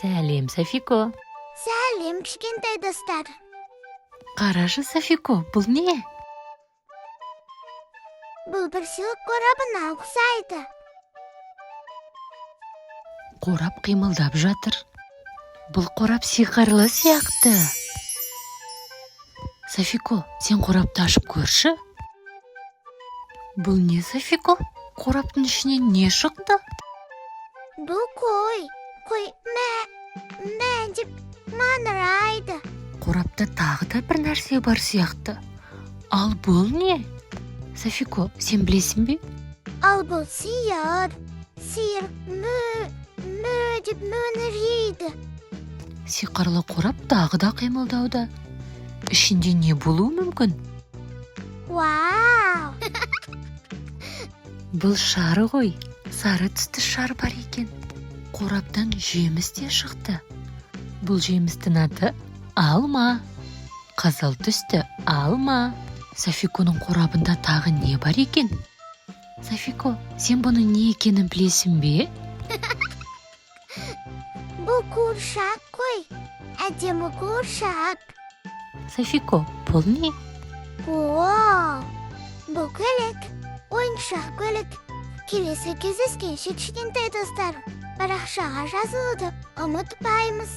Сәлем, Софико. Сәлем, кішкентай достар. Қарашы, Софико, бұл не? Бұл бір сыйлық қорабына ұқсайды. Қорап қимылдап жатыр. Бұл қорап сиқырлы сияқты. Софико, сен қорапты ашып көрші. Бұл не, Софико? Қораптың ішінен не шықты? Бұл қой мә деп маңырайды. Қорапта тағы да бір нәрсе бар сияқты. Ал бұл не? Софико, сен білесің бе? Ал бұл сиыр мө деп мөңірейді. Сиқырлы қорап тағы да қимылдауда. Ішінде не болуы мүмкін? Вау! Бұл шар ғой. Сары түсті шар бар екен. Қораптан жеміс те шықты. Бұл жемістің аты алма. Қызыл түсті алма. Софиконың қорабында тағы не бар екен? Софико, сен бұның не екенін білесің бе? Бұл қуыршақ қой. Әдемі қуыршақ. Софико, бұл не? Бұл көлік. Ойыншақ көлік. Келесі кездескенше кішкентай достар. Парақшаға жазылуды ұмытпаймыз.